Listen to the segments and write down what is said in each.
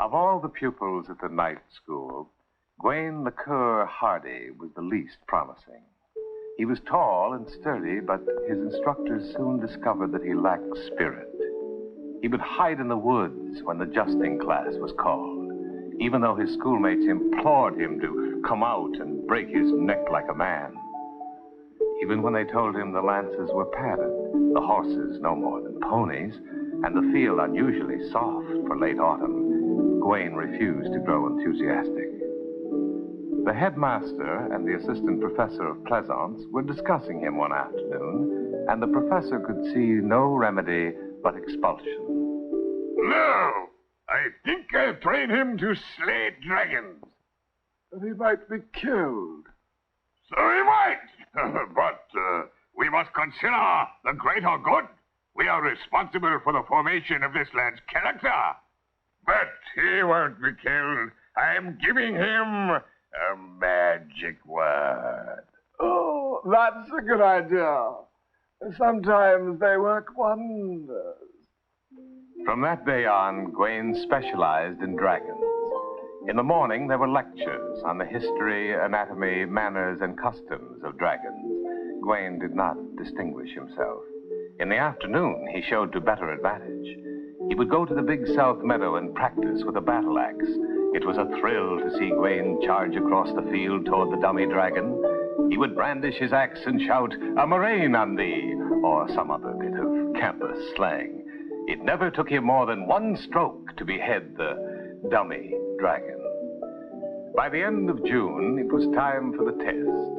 Of all the pupils at the night school, Gawain the cur Hardy was the least promising. He was tall and sturdy, but his instructors soon discovered that he lacked spirit. He would hide in the woods when the justing class was called, even though his schoolmates implored him to come out and break his neck like a man. Even when they told him the lances were padded, the horses no more than ponies, and the field unusually soft for late autumn, Gawain refused to grow enthusiastic. The headmaster and the assistant professor of Pleasance were discussing him one afternoon, and the professor could see no remedy but expulsion. No! I think I'll train him to slay dragons. But he might be killed. So he might. But we must consider the greater good. We are responsible for the formation of this land's character. But he won't be killed. I'm giving him a magic word. Oh, that's a good idea. Sometimes they work wonders. From that day on, Gawain specialized in dragons. In the morning, there were lectures on the history, anatomy, manners, and customs of dragons. Gawain did not distinguish himself. In the afternoon, he showed to better advantage. He would go to the big south meadow and practice with a battle axe. It was a thrill to see Gawain charge across the field toward the dummy dragon. He would brandish his axe and shout, "A murrain on thee," or some other bit of campus slang. It never took him more than one stroke to behead the dummy dragon. By the end of June, it was time for the test.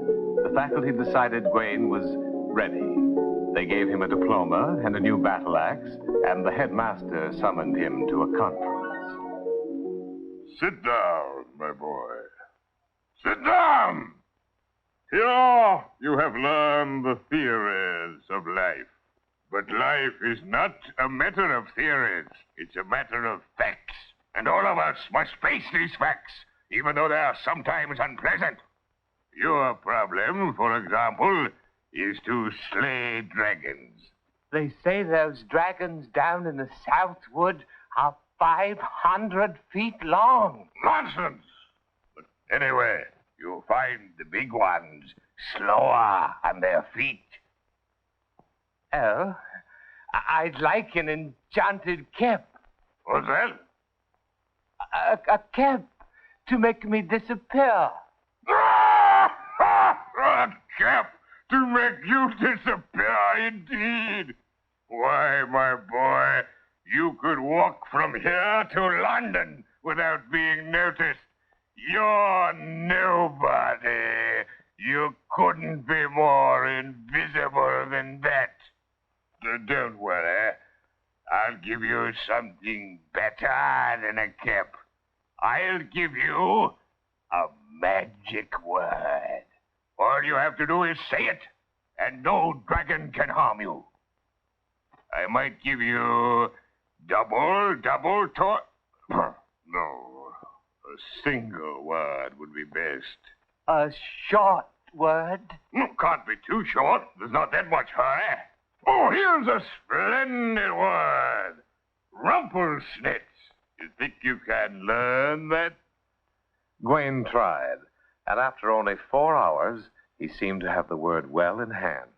The faculty decided Gawain was ready. They gave him a diploma and a new battle axe, and the headmaster summoned him to a conference. Sit down, my boy. Sit down! Here you have learned the theories of life. But life is not a matter of theories. It's a matter of facts. And all of us must face these facts, even though they are sometimes unpleasant. Your problem, for example, is to slay dragons. They say those dragons down in the South Wood are 500 feet long. Nonsense! But anyway, you'll find the big ones slower on their feet. Oh, I'd like an enchanted cap. What's that? A cap to make me disappear. A cap to make you disappear, indeed. Why, my boy, you could walk from here to London without being noticed. You're nobody. You couldn't be more invisible than that. Don't worry. I'll give you something better than a cap. I'll give you a magic word. All you have to do is say it, and no dragon can harm you. I might give you double No, a single word would be best. A short word? Can't be too short. There's not that much hurry. Oh, here's a splendid word. Rumplesnitz. You think you can learn that? Gawain tried, and after only 4 hours, he seemed to have the word well in hand.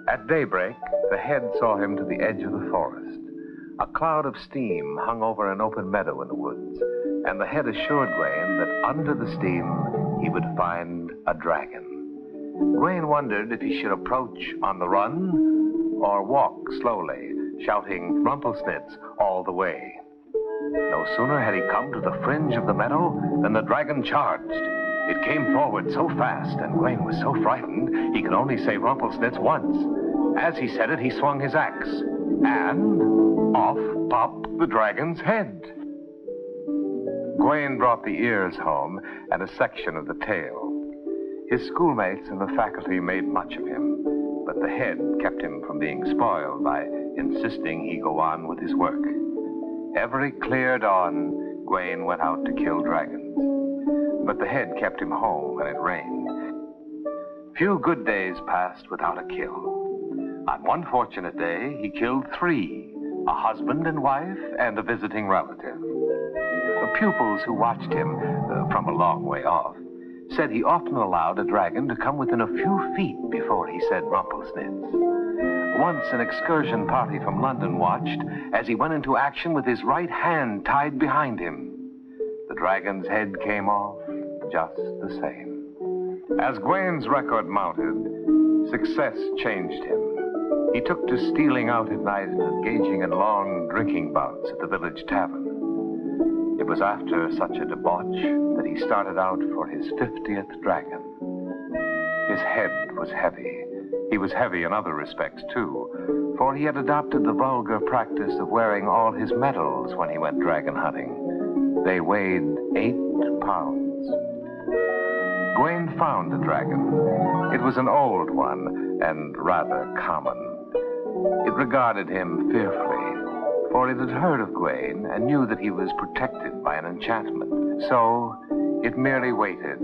At daybreak, the head saw him to the edge of the forest. A cloud of steam hung over an open meadow in the woods, and the head assured Gawain that under the steam he would find a dragon. Gawain wondered if he should approach on the run or walk slowly, shouting Rumplesnitz all the way. No sooner had he come to the fringe of the meadow than the dragon charged. It came forward so fast, and Gawain was so frightened he could only say Rumplesnitz once. As he said it, he swung his axe, and off popped the dragon's head. Gawain brought the ears home and a section of the tail. His schoolmates and the faculty made much of him, but the head kept him from being spoiled by insisting he go on with his work. Every clear dawn, Gawain went out to kill dragons, but the head kept him home when it rained. Few good days passed without a kill. On one fortunate day, he killed 3, a husband and wife, and a visiting relative. The pupils who watched him from a long way off said he often allowed a dragon to come within a few feet before he said Rumpelsnitz. Once an excursion party from London watched as he went into action with his right hand tied behind him. The dragon's head came off just the same. As Gwain's record mounted, success changed him. He took to stealing out at night and engaging in long drinking bouts at the village tavern. It was after such a debauch that he started out for his 50th dragon. His head was heavy. He was heavy in other respects, too, for he had adopted the vulgar practice of wearing all his medals when he went dragon hunting. They weighed 8 pounds. Gwain found the dragon. It was an old one and rather common. It regarded him fearfully, for it had heard of Gwain and knew that he was protected by an enchantment. So it merely waited,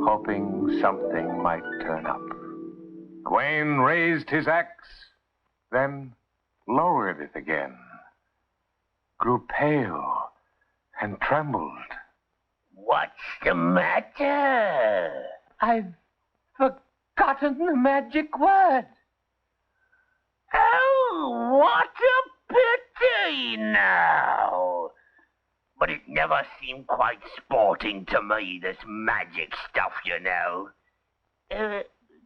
hoping something might turn up. Gwain raised his axe, then lowered it again, grew pale and trembled. What's the matter? I've forgotten the magic word. Oh, what a pity now. But it never seemed quite sporting to me, this magic stuff, you know.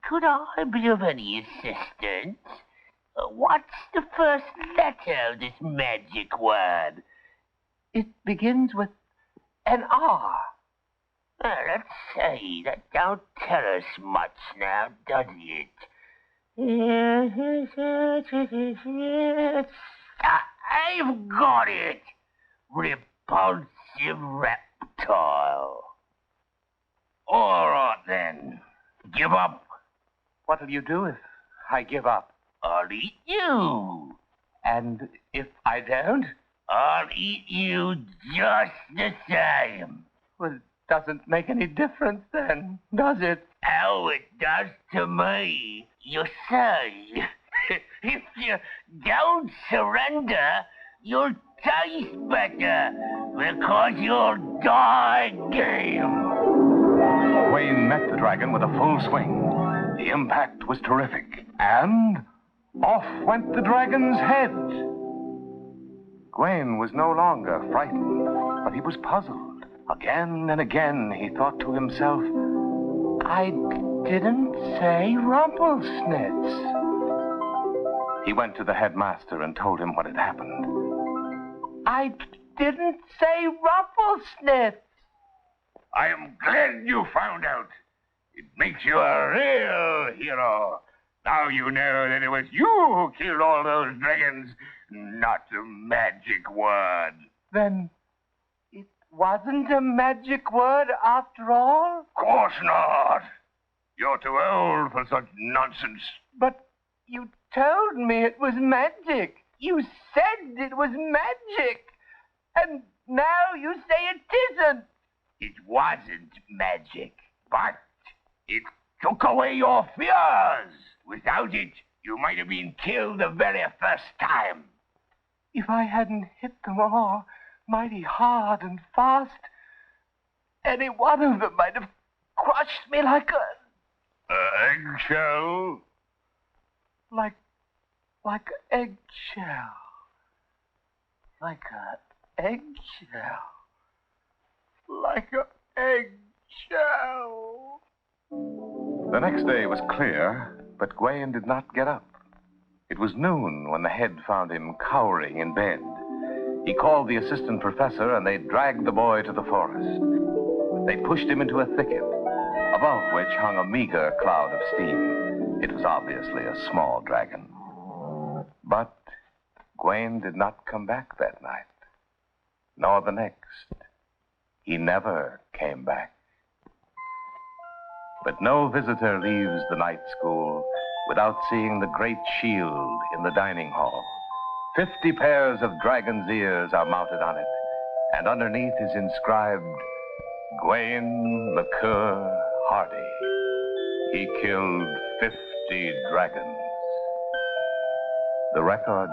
Could I be of any assistance? What's the first letter of this magic word? It begins with an R. Let's see, that don't tell us much now, does it? I've got it! Repulsive reptile. All right, then. Give up. What'll you do if I give up? I'll eat you. And if I don't? I'll eat you just the same. Well, it doesn't make any difference then, does it? Oh, it does to me. You see, if you don't surrender, you'll taste better, because you'll die game. Gwain met the dragon with a full swing. The impact was terrific, and off went the dragon's head. Gwain was no longer frightened, but he was puzzled. Again and again he thought to himself, I didn't say Rumpelsnitz. He went to the headmaster and told him what had happened. I didn't say Rumpelsnitz. I am glad you found out. It makes you a real hero. Now you know that it was you who killed all those dragons, not the magic word. Then it wasn't a magic word after all? Of course not. You're too old for such nonsense. But you told me it was magic. You said it was magic. And now you say it isn't. It wasn't magic. But it took away your fears. Without it, you might have been killed the very first time. If I hadn't hit them all mighty hard and fast, any one of them might have crushed me like Eggshell? Like an eggshell. Like an eggshell. Like an eggshell. The next day was clear, but Gwain did not get up. It was noon when the head found him cowering in bed. He called the assistant professor, and they dragged the boy to the forest. They pushed him into a thicket, above which hung a meager cloud of steam. It was obviously a small dragon. But Gwain did not come back that night, nor the next. He never came back. But no visitor leaves the night school without seeing the great shield in the dining hall. 50 pairs of dragon's ears are mounted on it, and underneath is inscribed, Gwain le Cœur Hardy. He killed 50 dragons. The record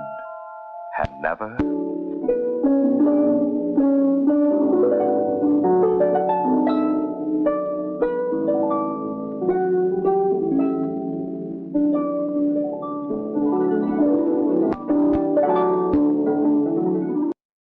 had never